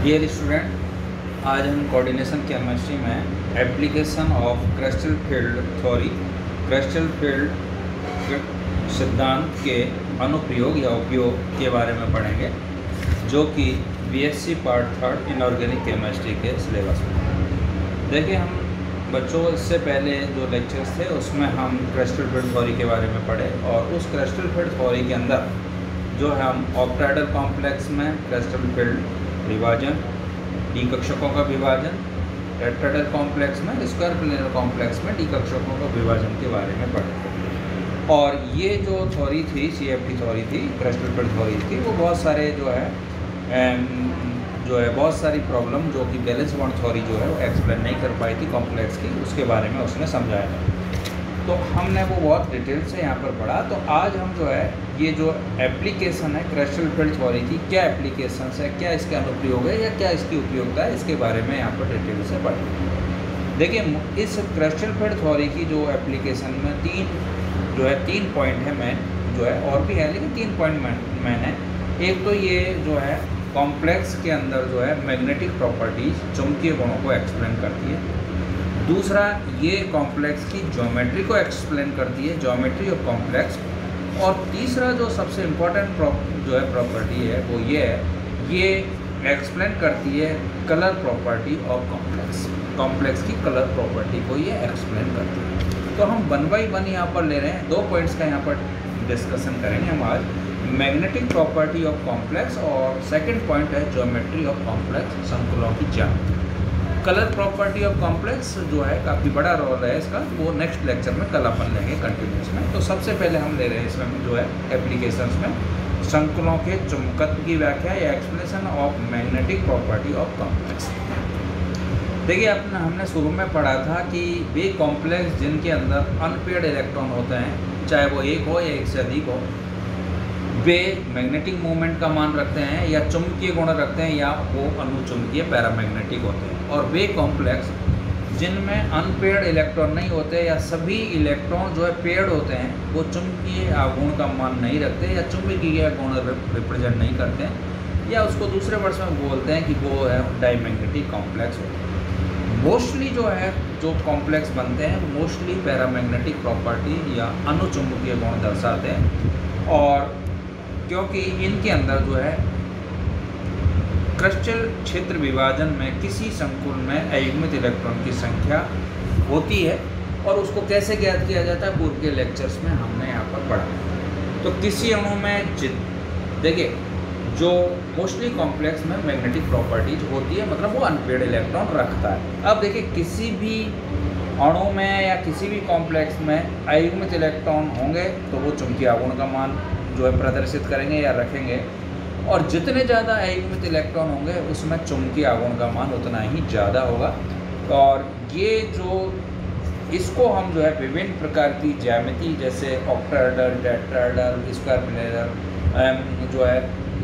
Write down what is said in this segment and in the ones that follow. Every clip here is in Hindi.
डियर स्टूडेंट, आज हम कोऑर्डिनेशन केमिस्ट्री में application of crystal field theory, crystal field सिद्धांत के अनुप्रयोग या उपयोग के बारे में पढ़ेंगे, जो कि बीएससी पार्ट 3 इनऑर्गेनिक केमिस्ट्री के सिलेबस में। देखिए, हम बच्चों इससे पहले जो लेक्चर्स थे उसमें हम क्रिस्टल फील्ड थ्योरी के बारे में पढ़े, और उस क्रिस्टल फील्ड थ्योरी के अंदर जो है हम ऑक्टाहेड्रल कॉम्प्लेक्स में क्रिस्टल फील्ड विभाजन, डी कक्षकों का विभाजन, टेट्राहेड्रल कॉम्प्लेक्स में, स्क्वायर प्लेनर कॉम्प्लेक्स में डी कक्षकों का विभाजन के बारे में पढ़े। और ये जो थ्योरी थी, सीएफटी थ्योरी थी, क्रिस्टल फील्ड थ्योरी थी, वो बहुत सारे जो है बहुत सारी प्रॉब्लम जो कि बैलेंस बॉन्ड थ्योरी जो है वो एक्सप्लेन नहीं कर पाई थी कॉम्प्लेक्स की, उसके बारे में उसने समझाया था। तो हमने वो बहुत डिटेल से यहाँ पर पढ़ा। तो आज हम जो है ये जो एप्लीकेशन है क्रिस्टल फील्ड थ्योरी की, क्या एप्लीकेशन है, क्या इसके अनुप्रयोग है या क्या इसकी उपयोगिता है, इसके बारे में यहाँ पर डिटेल से पढ़ें। देखिए, इस क्रिस्टल फील्ड थ्योरी की जो एप्लीकेशन में तीन पॉइंट है मेन, जो है और भी है लेकिन 3 पॉइंट मेन है। एक तो ये जो है कॉम्प्लेक्स के अंदर जो है मैग्नेटिक प्रॉपर्टीज, चुंबकीय गुणों को एक्सप्लेन करती है। दूसरा, ये कॉम्प्लेक्स की ज्योमेट्री को एक्सप्लेन करती है, ज्योमेट्री ऑफ कॉम्प्लेक्स। और तीसरा जो सबसे इम्पोर्टेंट जो है प्रॉपर्टी है वो ये है, ये एक्सप्लेन करती है colour property of complex, complex की कलर प्रॉपर्टी को ये एक्सप्लेन करती है। तो हम 1 बाय 1 यहाँ पर ले रहे हैं, 2 पॉइंट्स का यहाँ पर डिस्कशन करेंगे हम आज, मैग्नेटिक प्रॉपर्टी ऑफ कॉम्प्लेक्स, और सेकेंड पॉइंट है ज्योमेट्री ऑफ कॉम्प्लेक्स, संकुलों की ज्यामिति। कलर प्रॉपर्टी ऑफ कॉम्प्लेक्स जो है काफ़ी बड़ा रोल है इसका, वो नेक्स्ट लेक्चर में कल अपन लेंगे कंटिन्यूस में। तो सबसे पहले हम ले रहे हैं इसमें जो है एप्लीकेशंस में संकुलों के चुंबकत्व की व्याख्या या explanation of magnetic property of complex. देखिए, हमने शुरू में पढ़ा था कि वे कॉम्प्लेक्स जिनके अंदर अनपेयर्ड इलेक्ट्रॉन होते हैं, चाहे वो एक हो या एक से अधिक हो, वे मैग्नेटिक मोमेंट का मान रखते हैं या चुंबकीय गुण रखते हैं, या वो अनुचुंबकीय पैरामैग्नेटिक होते हैं। और वे कॉम्प्लेक्स जिनमें अनपेयर्ड इलेक्ट्रॉन नहीं होते या सभी इलेक्ट्रॉन जो है पेयर्ड होते हैं, वो चुंबकीय आघूर्ण का मान नहीं रखते या चुंबकीय गुण रिप्रेजेंट नहीं करते हैं, या उसको दूसरे वर्ड्स में बोलते हैं कि वो है डायमैग्नेटिक कॉम्प्लेक्स होते हैं। मोस्टली जो है जो कॉम्प्लेक्स बनते हैं मोस्टली पैरामैग्नेटिक प्रॉपर्टी या अनुचुंबकीय गुण दर्शाते हैं। और क्योंकि इनके अंदर जो है क्रिस्टल क्षेत्र विभाजन में किसी संकुल में अयुग्मित इलेक्ट्रॉन की संख्या होती है, और उसको कैसे ज्ञात किया जाता है पूर्व के लेक्चर्स में हमने यहाँ पर पढ़ा। तो किसी अणु में देखिए, जो मोस्टली कॉम्प्लेक्स में मैग्नेटिक प्रॉपर्टीज होती है, मतलब वो अनपेयर्ड इलेक्ट्रॉन रखता है। अब देखिए, किसी भी अणु में या किसी भी कॉम्प्लेक्स में अयुग्मित इलेक्ट्रॉन होंगे तो वो चुंबकीय आघूर्ण का मान जो है प्रदर्शित करेंगे या रखेंगे, और जितने ज़्यादा अयुग्मित इलेक्ट्रॉन होंगे उसमें चुंबकीय आघूर्ण का मान उतना ही ज़्यादा होगा। और ये जो इसको हम जो है विभिन्न प्रकार की ज्यामिति, जैसे ऑक्टाहेड्रल, टेट्राहेड्रल, स्क्वायर प्लेनर जो है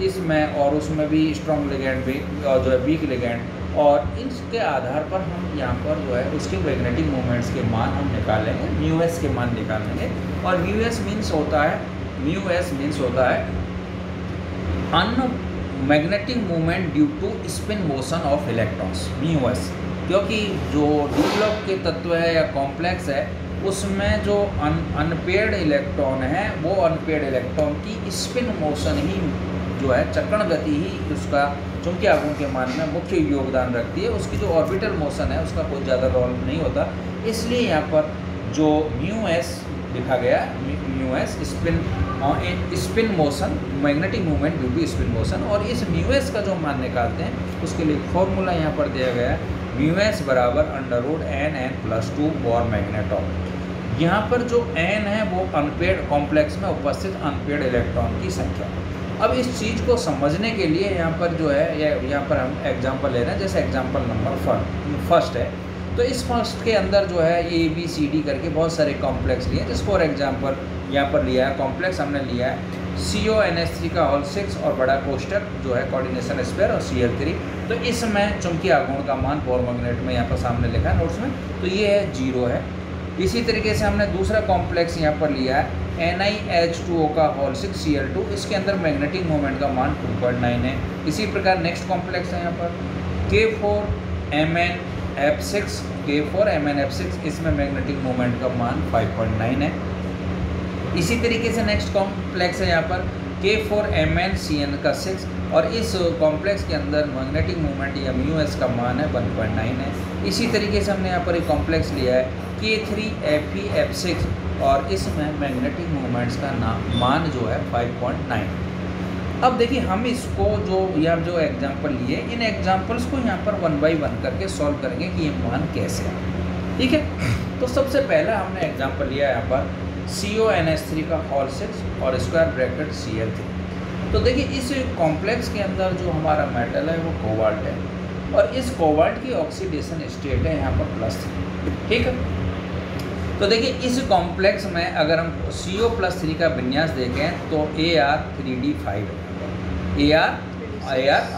इसमें, और उसमें भी स्ट्रॉन्ग लिगेंड भी और जो है वीक लिगेंड, और इसके आधार पर हम यहाँ पर जो है उसके मैग्नेटिक मोमेंट्स के मान हम निकालेंगे, म्यूएस के मान निकालेंगे। और म्यूएस मीन्स होता है magnetic movement due to spin motion of electrons, mu s. क्योंकि जो ड्यूप्लॉक के तत्व है या कॉम्प्लेक्स है, उसमें जो अनपेयर्ड इलेक्ट्रॉन है, वो अनपेयर्ड इलेक्ट्रॉन की स्पिन मोशन ही जो है, चक्रण गति ही उसका चुंबकीय आघूर्ण के मान में मुख्य योगदान रखती है। उसकी जो ऑर्बिटल मोशन है उसका कोई ज़्यादा रोल नहीं होता। इसलिए यहाँ पर जो म्यूएस लिखा गया, mu s spin motion, magnetic movement due to spin motion. और इस म्यूएस का जो मान निकालते हैं उसके लिए फॉर्मूला यहाँ पर दिया गया है, म्यूएस बराबर √NN+2 फॉर मैग्नेटॉन। यहाँ पर जो n है वो अनपेयर्ड कॉम्प्लेक्स में उपस्थित अनपेयर्ड इलेक्ट्रॉन की संख्या। अब इस चीज़ को समझने के लिए यहाँ पर जो है यहाँ पर हम एग्जाम्पल ले रहे हैं, जैसे एग्जाम्पल नंबर फर्स्ट है। तो इस फर्स्ट के अंदर जो है ABCD करके बहुत सारे कॉम्प्लेक्स लिए हैं। जिस फॉर एग्जाम्पल यहाँ पर लिया है कॉम्प्लेक्स, हमने लिया है CONH3 का होल 6 और बड़ा कोष्टक जो है कोऑर्डिनेशन स्क्वायर और Cl3। तो इसमें चुंबकीय आघूर्ण का मान फॉर मैग्नेट में यहाँ पर सामने लिखा है नोट्स में, तो ये है 0 है। इसी तरीके से हमने दूसरा कॉम्प्लेक्स यहाँ पर लिया है NiH2O का होल 6 Cl2, इसके अंदर मैग्नेटिक मोमेंट का मान 2.9 है। इसी प्रकार नेक्स्ट कॉम्प्लेक्स है यहाँ पर K4MnF6, K4MnF6, इसमें मैग्नेटिक मोमेंट का मान 5.9 है। इसी तरीके से नेक्स्ट कॉम्प्लेक्स है यहाँ पर K4MnCn का 6, और इस कॉम्प्लेक्स के अंदर मैग्नेटिक मोमेंट या μs का मान है 1.9 है। इसी तरीके से हमने यहाँ पर एक कॉम्प्लेक्स लिया है K3FeF6, और इसमें मैग्नेटिक मोमेंट्स का मान जो है 5.9। अब देखिए हम इसको जो एग्जांपल लिए, इन एग्जांपल्स को यहाँ पर 1 बाई 1 करके सॉल्व करेंगे कि ये मान कैसे आए। ठीक है, तो सबसे पहला हमने एग्जांपल लिया यहाँ पर CONH3 का होल 6 और स्क्वायर ब्रैकेट Cl3। तो देखिए इस कॉम्प्लेक्स के अंदर जो हमारा मेटल है वो कोबाल्ट है, और इस कोबाल्ट की ऑक्सीडेशन स्टेट है यहाँ पर +3। ठीक है, तो देखिए इस कॉम्प्लेक्स में अगर हम CO+3 का विन्यास देखें तो Ar3D5 है, Ar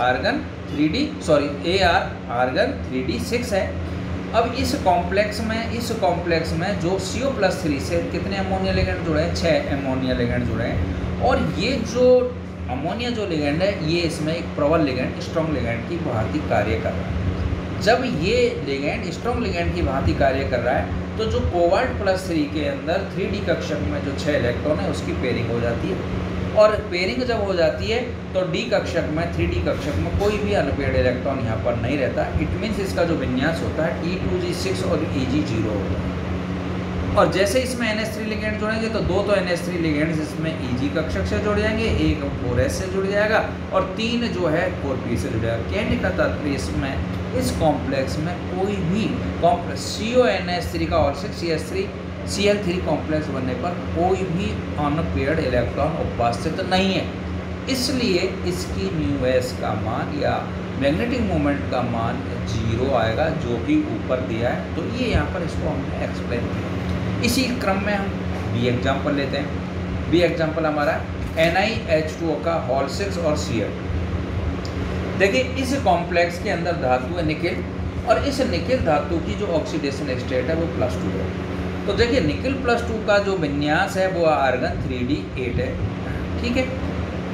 आर्गन 3D6 है। अब इस कॉम्प्लेक्स में जो CO+3 से कितने अमोनिया लिगेंड जुड़े हैं, 6 अमोनिया लिगेंड जुड़े हैं, और ये जो अमोनिया जो लिगेंड है ये इसमें एक प्रबल लिगेंड, स्ट्रॉन्ग लिगेंड की भांति कार्य कर रहा है। जब ये लिगेंड स्ट्रॉन्ग लिगेंड की भांति कार्य कर रहा है तो जो कोबाल्ट +3 के अंदर 3D कक्षक में जो 6 इलेक्ट्रॉन है उसकी पेयरिंग हो जाती है, और पेयरिंग जब हो जाती है तो D कक्षक में 3D कक्षक में कोई भी अनपेयर्ड इलेक्ट्रॉन यहाँ पर नहीं रहता। इट मीन्स इसका जो विन्यास होता है T2G6 और Eg0 होता है। और जैसे इसमें NH3 लिगेंड जुड़ेंगे तो 2 तो NH3 लिगेंड्स इसमें Eg कक्षक से जुड़ जाएंगे, एक 4s से जुड़ जाएगा, और 3 जो है 4p से जुड़ जाएगा। कहने का तात्पर्य इसमें इस कॉम्प्लेक्स में कोई भी CONH3 का और 6 Cl3 कॉम्प्लेक्स बनने पर कोई भी अनपेयर्ड इलेक्ट्रॉन उपस्थित नहीं है, इसलिए इसकी μs का मान या मैग्नेटिक मोमेंट का मान 0 आएगा, जो कि ऊपर दिया है। तो ये यहाँ पर इसको हमने एक्सप्लेन किया। इसी क्रम में हम बी एग्जाम्पल लेते हैं। बी एग्जाम्पल हमारा NiH2O का होल 6 और Cl। देखिए इस कॉम्प्लेक्स के अंदर धातु है निकिल, और इस निकिल धातु की जो ऑक्सीडेशन स्टेट है वो +2 है। तो देखिए निकिल +2 का जो विन्यास है वो आर्गन 3D8 है। ठीक है,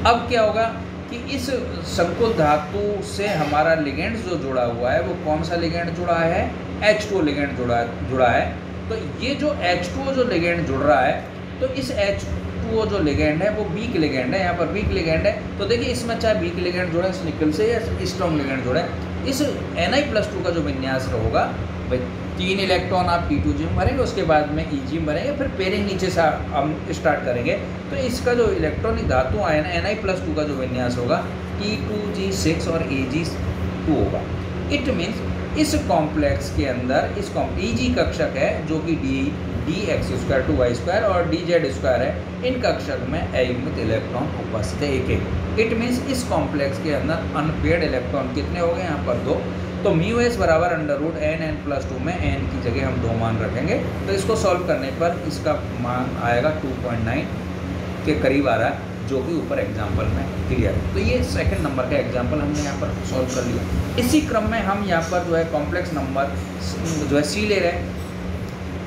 अब क्या होगा कि इस संकुल धातु से हमारा लिगेंड जो जुड़ा हुआ है वो कौन सा लिगेंड जुड़ा है, H2O लिगेंड जुड़ा है। तो ये जो H2O जो लिगेंड जुड़ रहा है, तो इस H2O जो लिगेंड है वो वीक लिगेंड है, यहाँ पर वीक लिगेंड है। तो देखिए इसमें चाहे वीक लिगेंड जुड़े इस निकल से या स्ट्रॉन्ग लिगेंड जुड़े, इस Ni+2 का जो विन्यास होगा भाई 3 इलेक्ट्रॉन आप T2G में भरेंगे, उसके बाद में Eg में भरेंगे, फिर पेयरिंग नीचे से हम स्टार्ट करेंगे। तो इसका जो इलेक्ट्रॉनिक धातु आयन Ni+2 का जो विन्यास होगा T2G6 और Ag2 होगा। इट मीन्स इस कॉम्प्लेक्स के अंदर इस Eg कक्षक है जो कि dx² 2y² और dz² है, इन कक्षक में अयुग्मित इलेक्ट्रॉन उपस्थित है एक। इट मीन्स इस कॉम्प्लेक्स के अंदर अनपेयर्ड इलेक्ट्रॉन कितने हो गए यहाँ पर 2। तो μs बराबर √n+2 में n की जगह हम 2 मान रखेंगे। तो इसको सॉल्व करने पर इसका मान आएगा 2.9 के करीब आ रहा है, जो कि ऊपर एग्जाम्पल में क्लियर है। तो ये सेकंड नंबर का एग्जाम्पल हमने यहाँ पर सॉल्व कर लिया। इसी क्रम में हम यहाँ पर जो है कॉम्प्लेक्स नंबर जो है C ले रहे हैं।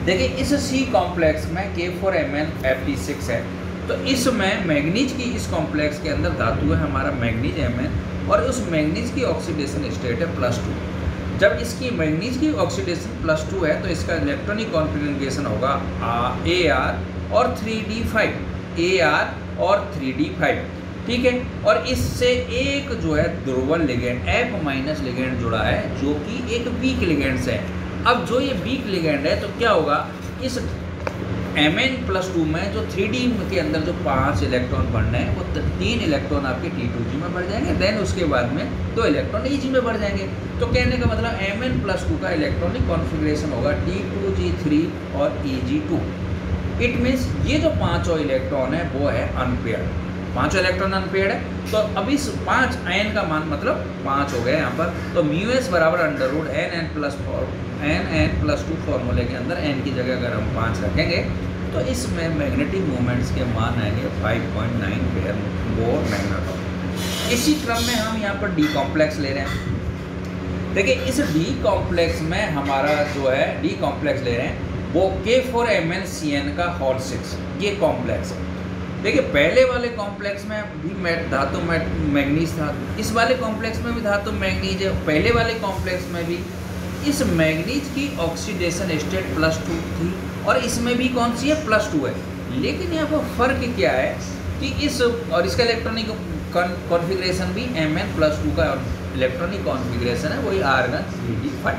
देखिए इस C कॉम्प्लेक्स में K4MnFe6 है। तो इसमें मैग्नीज की इस कॉम्प्लेक्स के अंदर धातु है हमारा मैग्नीज Mn, और उस मैग्नीज की ऑक्सीडेशन स्टेट है +2। जब इसकी मैग्नीज की ऑक्सीडेशन +2 है तो इसका इलेक्ट्रॉनिक कॉन्फिगरेशन होगा Ar और 3D5, Ar और 3D5। ठीक है, और इससे एक जो है दुर्बल लिगेंड F- लिगेंड जुड़ा है, जो कि एक वीक लिगेंड से है। अब जो ये वीक लिगेंड है तो क्या होगा, इस Mn+2 में जो 3D के अंदर जो 5 इलेक्ट्रॉन बढ़ने हैं वो 3 इलेक्ट्रॉन आपके T2G में बढ़ जाएंगे, देन उसके बाद में 2 इलेक्ट्रॉन Eg में बढ़ जाएंगे। तो कहने का मतलब Mn+2 का इलेक्ट्रॉनिक कॉन्फ़िगरेशन होगा T2G3 और Eg2। इट मीन्स ये जो 5 इलेक्ट्रॉन है वो है अनपेयर्ड, 5 इलेक्ट्रॉन अनपेयर्ड है। तो अब इस 5 n का मान मतलब 5 हो गया यहाँ पर। तो μs बराबर √nn+2 फॉर्मूले के अंदर n की जगह अगर हम 5 रखेंगे तो इसमें मैग्नेटिक मोमेंट्स के मान आएंगे 5.9 पेयर बोर मैग्नेट्रॉन। इसी क्रम में हम यहाँ पर D कॉम्प्लेक्स ले रहे हैं। देखिए इस D कॉम्प्लेक्स में हमारा जो है D कॉम्प्लेक्स ले रहे हैं। वो K4MnCN का होल 6 ये कॉम्प्लेक्स है। देखिए पहले वाले कॉम्प्लेक्स में भी धातु मैग्नीज था, इस वाले कॉम्प्लेक्स में भी धातु मैग्नीज है, पहले वाले कॉम्प्लेक्स में भी इस मैग्नीज की ऑक्सीडेशन स्टेट +2 थी और इसमें भी कौन सी है +2 है। लेकिन यहाँ पर फ़र्क क्या है कि इस और इसका इलेक्ट्रॉनिक कॉन्फ़िगरेशन भी Mn+2 का इलेक्ट्रॉनिक कॉन्फ़िगरेशन है, वही आर्गन 3d5।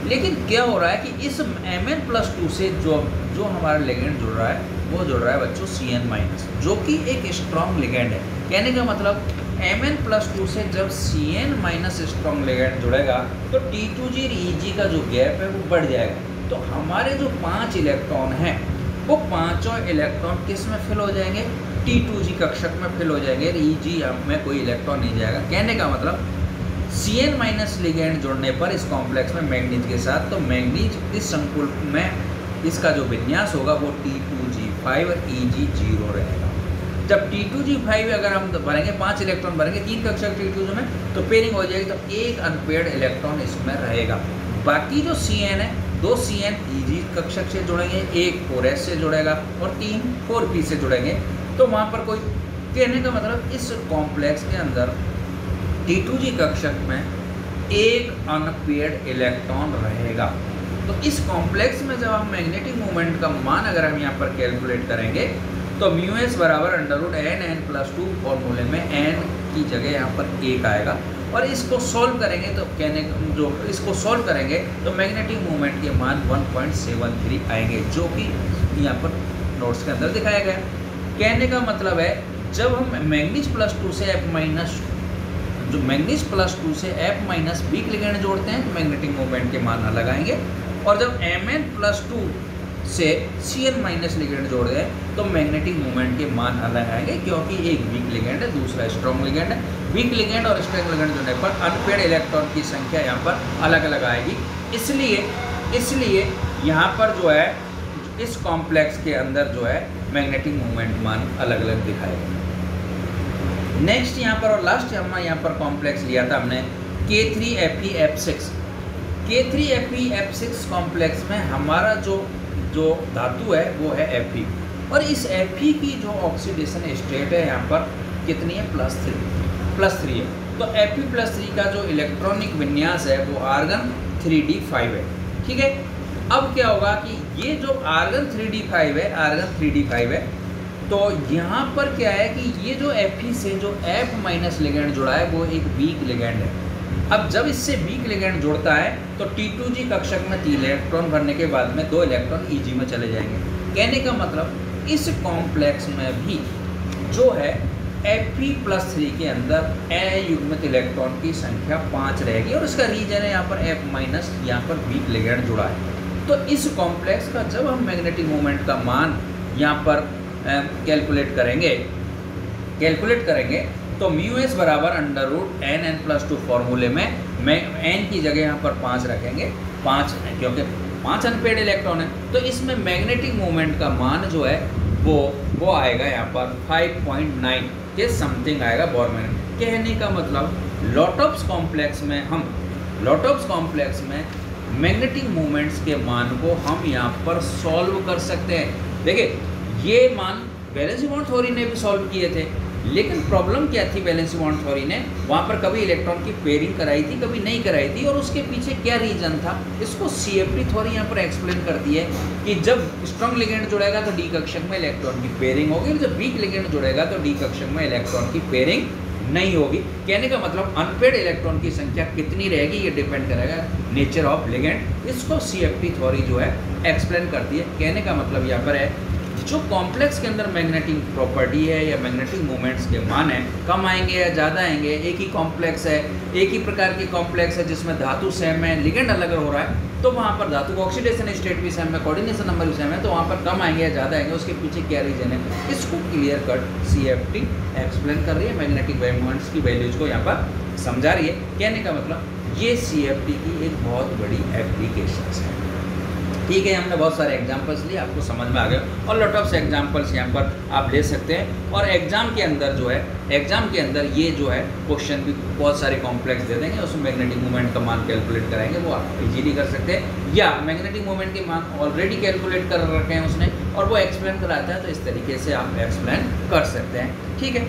लेकिन क्या हो रहा है कि इस Mn+2 से जो हमारा लिगेंड जुड़ रहा है वो जुड़ रहा है बच्चों Cn-, जो कि एक स्ट्रॉन्ग लिगेंड है। कहने का मतलब Mn+2 से जब Cn- स्ट्रॉन्ग लिगेंड जुड़ेगा तो T2G और Eg का जो गैप है वो बढ़ जाएगा। तो हमारे जो 5 इलेक्ट्रॉन हैं वो पाँचों इलेक्ट्रॉन किस में फिल हो जाएंगे, T2G कक्षक में फिल हो जाएंगे, Eg में कोई इलेक्ट्रॉन नहीं जाएगा। कहने का मतलब Cn- लिगेंड जुड़ने पर इस कॉम्प्लेक्स में मैग्नीज के साथ, तो मैग्नीज इस संकुल में इसका जो विन्यास होगा वो T2G5 और Eg0 रहेगा। जब T2G5 अगर हम भरेंगे 5 इलेक्ट्रॉन भरेंगे 3 कक्षक T2G में तो पेयरिंग हो जाएगी, तो एक अनपेयर्ड इलेक्ट्रॉन इसमें रहेगा। बाकी जो Cn है 2 Cn Eg कक्षक से जुड़ेंगे, एक 4s से जुड़ेगा और 3 4p से जुड़ेंगे। तो वहाँ पर कोई, कहने का मतलब इस कॉम्प्लेक्स के अंदर T2G कक्षक में एक अनपेयर्ड इलेक्ट्रॉन रहेगा। तो इस कॉम्प्लेक्स में जब हम मैग्नेटिक मोमेंट का मान अगर हम यहाँ पर कैलकुलेट करेंगे तो μs बराबर √nn+2 फॉर्मूले में n की जगह यहाँ पर 1 आएगा। और इसको सॉल्व करेंगे तो इसको सॉल्व करेंगे तो मैग्नेटिक मोमेंट के मान 1.73 आएंगे, जो कि यहाँ पर नोट्स के अंदर दिखाया गया। कहने का मतलब है जब हम मैग्नीज+2 से F- वीक लिगेंड जोड़ते हैं तो मैग्नेटिक मोमेंट के मान अलग आएंगे, और जब Mn+2 से Cn- लिगेंड जोड़ दें तो मैग्नेटिक मोमेंट के मान अलग आएंगे, क्योंकि एक वीक लिगेंड है दूसरा स्ट्रॉन्ग लिगेंड है। वीक लिगेंड और स्ट्रॉन्ग लिगेंड जोड़ने पर अनपेयर्ड इलेक्ट्रॉन की संख्या यहाँ पर अलग अलग आएगी। इसलिए यहाँ पर जो है इस कॉम्प्लेक्स के अंदर जो है मैग्नेटिक मोमेंट मान अलग अलग दिखाएगा। नेक्स्ट यहाँ पर और लास्ट हमने यहाँ पर कॉम्प्लेक्स लिया था हमने K3Fe(F6). K3Fe(F6) कॉम्प्लेक्स में हमारा जो धातु है वो है Fe, और इस Fe की जो ऑक्सीडेशन स्टेट है यहाँ पर कितनी है +3 है। तो Fe+3 का जो इलेक्ट्रॉनिक विन्यास है वो आर्गन 3d5 है। ठीक है, अब क्या होगा कि ये जो आर्गन 3d5 है तो यहाँ पर क्या है कि ये जो Fe से जो F- लिगेंड जुड़ा है वो एक वीक लिगेंड है। अब जब इससे वीक लिगेंड जुड़ता है तो T2G कक्षक में 3 इलेक्ट्रॉन भरने के बाद में 2 इलेक्ट्रॉन Eg में चले जाएंगे। कहने का मतलब इस कॉम्प्लेक्स में भी जो है Fe+3 के अंदर युग्मित इलेक्ट्रॉन की संख्या 5 रहेगी, और इसका रीजन है यहाँ पर F- यहाँ पर वीक लिगेंड जुड़ा है। तो इस कॉम्प्लेक्स का जब हम मैग्नेटिक मोमेंट का मान यहाँ पर कैलकुलेट करेंगे तो μs बराबर √nn+2 फॉर्मूले में n की जगह यहाँ पर 5 रखेंगे, 5 क्योंकि 5 अनपेयर्ड इलेक्ट्रॉन है। तो इसमें मैग्नेटिक मोमेंट का मान जो है वो आएगा यहाँ पर 5.9 के समथिंग आएगा बोर मैग्नेट। कहने का मतलब लॉटॉप्स कॉम्प्लेक्स में मैग्नेटिक मोमेंट्स के मान को हम यहाँ पर सॉल्व कर सकते हैं। देखिए ये मान वैलेंसी बॉन्ड थ्योरी ने भी सॉल्व किए थे, लेकिन प्रॉब्लम क्या थी वैलेंसी बॉन्ड थ्योरी ने, वहाँ पर कभी इलेक्ट्रॉन की पेयरिंग कराई थी कभी नहीं कराई थी, और उसके पीछे क्या रीजन था इसको CFT थ्योरी यहाँ पर एक्सप्लेन करती है कि जब स्ट्रॉन्ग लिगेंड जुड़ेगा तो D कक्षक में इलेक्ट्रॉन की पेयरिंग होगी, और जब वीक लिगेंड जुड़ेगा तो D कक्षक में इलेक्ट्रॉन की पेयरिंग नहीं होगी। कहने का मतलब अनपेयर्ड इलेक्ट्रॉन की संख्या कितनी रहेगी ये डिपेंड करेगा नेचर ऑफ लिगेंड। इसको CFT थ्योरी जो है एक्सप्लेन करती है। कहने का मतलब यहाँ पर है जो कॉम्प्लेक्स के अंदर मैग्नेटिक प्रॉपर्टी है या मैग्नेटिक मोमेंट्स के मान है कम आएंगे या ज़्यादा आएंगे, एक ही कॉम्प्लेक्स है, एक ही प्रकार की कॉम्प्लेक्स है जिसमें धातु सेम है, लिगेंड अलग हो रहा है, तो वहाँ पर धातु का ऑक्सीडेशन स्टेट भी सेम है, कोऑर्डिनेशन नंबर भी सेम है, तो वहाँ पर कम आएंगे या ज़्यादा आएंगे, उसके पीछे क्या रीजन है इसको क्लियर कट CFT एक्सप्लेन कर रही है, मैग्नेटिक वेव मोमेंट्स की वैल्यूज को यहाँ पर समझा रही है। कहने का मतलब ये CFT की एक बहुत बड़ी एप्लीकेशन है। ठीक है, हमने बहुत सारे एग्जांपल्स लिए, आपको समझ में आ गए और लॉट ऑफ एग्जांपल्स यहाँ पर आप ले सकते हैं। और एग्जाम के अंदर जो है, एग्जाम के अंदर ये जो है क्वेश्चन भी बहुत सारे कॉम्प्लेक्स दे देंगे, उसमें मैग्नेटिक मोमेंट का मान कैलकुलेट कराएंगे, वो आप इजीली कर सकते हैं, या मैग्नेटिक मोमेंट के मान ऑलरेडी कैलकुलेट कर रखे हैं उसने और वो एक्सप्लेन कराता है, तो इस तरीके से आप एक्सप्लेन कर सकते हैं। ठीक है,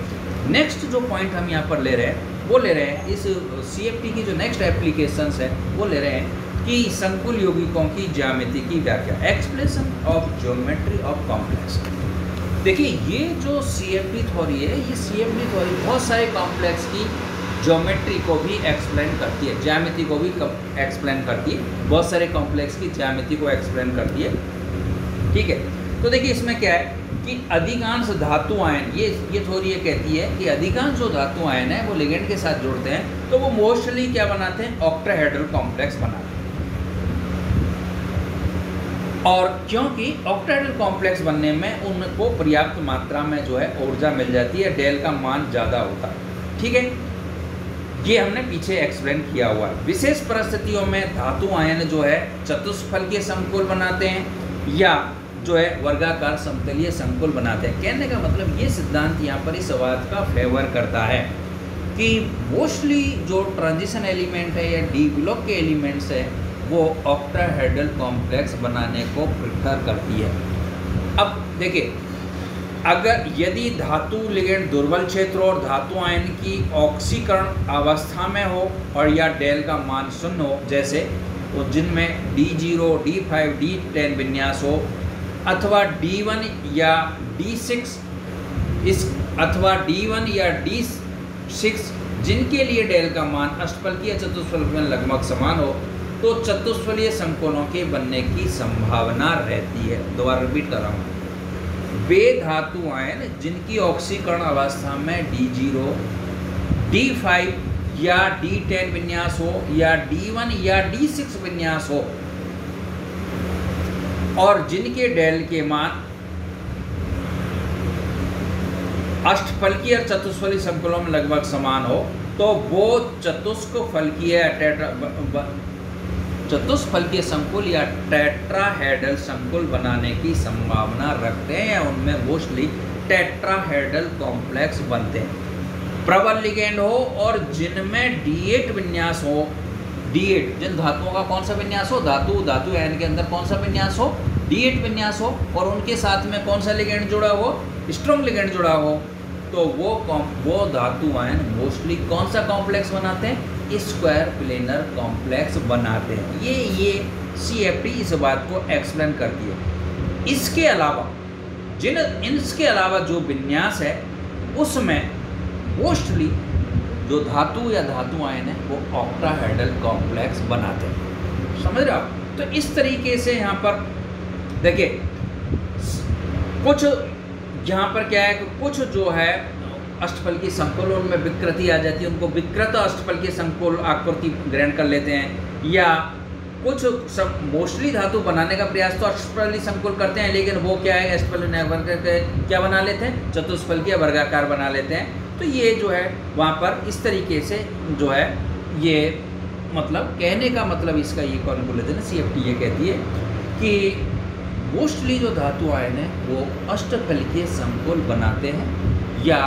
नेक्स्ट जो पॉइंट हम यहाँ पर ले रहे हैं वो ले रहे हैं इस CFT की जो नेक्स्ट एप्लीकेशंस है वो ले रहे हैं कि संकुल यौगिकों की ज्यामिति की व्याख्या, explanation of geometry of complex. देखिए ये जो CFT थ्योरी है, ये CFT थ्योरी बहुत सारे कॉम्प्लेक्स की ज्योमेट्री को भी एक्सप्लेन करती है, ज्यामिति को भी एक्सप्लेन करती है, बहुत सारे कॉम्प्लेक्स की ज्यामिति को एक्सप्लेन करती है। ठीक है, तो देखिए इसमें क्या है कि अधिकांश धातु आयन, ये थ्योरी ये कहती है कि अधिकांश जो धातु आयन है वो लिगेंड के साथ जुड़ते हैं तो वो मोस्टली क्या बनाते हैं, ऑक्टाहेड्रल कॉम्प्लेक्स बनाते हैं। और क्योंकि ऑक्टाहेड्रल कॉम्प्लेक्स बनने में उनको पर्याप्त मात्रा में जो है ऊर्जा मिल जाती है, डेल का मान ज़्यादा होता है। ठीक है, ये हमने पीछे एक्सप्लेन किया हुआ है। विशेष परिस्थितियों में धातु आयन जो है चतुष्फलकीय संकुल बनाते हैं या जो है वर्गाकार समतलीय संकुल बनाते हैं। कहने का मतलब ये सिद्धांत यहाँ पर इस बात का फेवर करता है कि मोस्टली जो ट्रांजिशन एलिमेंट है या डी ब्लॉक के एलिमेंट्स है वो ऑक्टाहेड्रल कॉम्प्लेक्स बनाने को प्रेफर करती है। अब देखिए, अगर यदि धातु लिगेंड दुर्बल क्षेत्र और धातु आयन की ऑक्सीकरण अवस्था में हो और या डेल का मान 0 हो, जैसे तो जिनमें D0, D5, D10 विन्यास हो, अथवा D1 या D6 अथवा D1 या D6 जिनके लिए डेल का मान अष्टफलकीय या चतुष्फलकीय में लगभग समान हो, तो चतुष्फलीय संकुलों के बनने की संभावना रहती है। दोबारा रिपीट कर रहा हूँ, वे धातु आयन जिनकी ऑक्सीकरण अवस्था में D0, D5 या D10 विन्यास हो या D1 या D6 विन्यास हो और जिनके डेल के मान अष्टफलकीय और चतुष्फलकीय संकुलों में लगभग समान हो, तो वो चतुष्फलकीय संकुल या टेट्राहेड्रल संकुल बनाने की संभावना रखते हैं या उनमें मोस्टली टेट्राहेड्रल कॉम्प्लेक्स बनते हैं। प्रबल लिगेंड हो और जिनमें D8 विन्यास हो, D8 जिन धातुओं का कौन सा विन्यास हो, धातु आयन के अंदर कौन सा विन्यास हो, D8 विन्यास हो, और उनके साथ में कौन सा लिगेंड जुड़ा हो, स्ट्रॉन्ग लिगेंड जुड़ा हो, तो वो धातु आयन मोस्टली कौन सा कॉम्प्लेक्स बनाते हैं, स्क्वायर प्लेनर कॉम्प्लेक्स बनाते हैं। ये CFT इस बात को एक्सप्लेन करती है। इसके अलावा जो विन्यास है उसमें मोस्टली जो धातु या धातु आयन है वो ऑक्टाहेड्रल कॉम्प्लेक्स बनाते हैं। समझ रहे हो आप? तो इस तरीके से यहाँ पर देखिए, कुछ यहाँ पर क्या है कि कुछ जो है अष्टफलकीय संकुल उनमें विकृति आ जाती है, उनको विकृत अष्टफलकीय संकुल आकृति ग्रहण कर लेते हैं, या कुछ सब मोस्टली धातु बनाने का प्रयास तो अष्टफलकीय संकुल करते हैं, लेकिन वो क्या है, अष्टफलकीय क्या बना लेते हैं, चतुष्फलकीय वर्गाकार बना लेते हैं। तो ये जो है वहाँ पर इस तरीके से जो है ये मतलब कहने का मतलब इसका ये कॉन्क्लूजन CFT ये कहती है कि मोस्टली जो धातु आयन है वो अष्टफलकीय संकुल बनाते हैं, या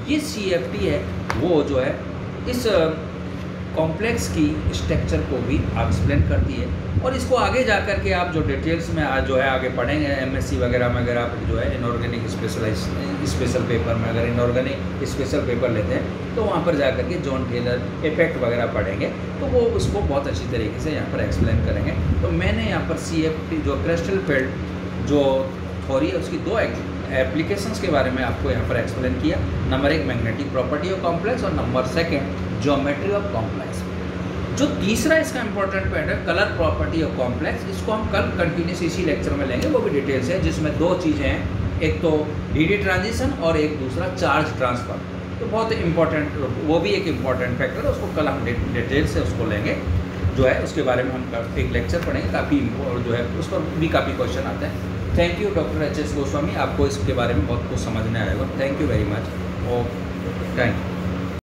ये CFT है वो जो है इस कॉम्प्लेक्स की स्ट्रक्चर को भी एक्सप्लेन करती है। और इसको आगे जा कर के आप जो डिटेल्स में जो है आगे पढ़ेंगे MSc वगैरह में, अगर आप जो है इनऑर्गेनिक स्पेशल पेपर में अगर इनऑर्गेनिक स्पेशल पेपर लेते हैं तो वहाँ पर जा कर के जॉन टेलर इफेक्ट वगैरह पढ़ेंगे, तो वो उसको बहुत अच्छी तरीके से यहाँ पर एक्सप्लेन करेंगे। तो मैंने यहाँ पर CFT जो क्रिस्टल फील्ड जो थ्योरी है उसकी 2 एप्लीकेशंस के बारे में आपको यहाँ पर एक्सप्लेन किया। Number 1 magnetic property of complex और नंबर 2 ज्योमेट्री ऑफ कॉम्प्लेक्स। जो तीसरा इसका इंपॉर्टेंट पॉइंट है कलर प्रॉपर्टी ऑफ कॉम्प्लेक्स, इसको हम कल कंटिन्यूस इसी लेक्चर में लेंगे, वो भी डिटेल्स है, जिसमें 2 चीज़ें हैं, एक तो DD ट्रांजिशन और एक दूसरा चार्ज ट्रांसफर। तो बहुत इंपॉर्टेंट, वो भी एक इम्पॉर्टेंट फैक्टर है, उसको कल हम डिटेल से उसको लेंगे, जो है उसके बारे में हम एक लेक्चर पढ़ेंगे, काफ़ी जो है उस पर भी काफ़ी क्वेश्चन आते हैं। Thank you doctor HS Goswami, आपको इसके बारे में बहुत कुछ समझने आएगा। Thank you very much. Okay, thank you.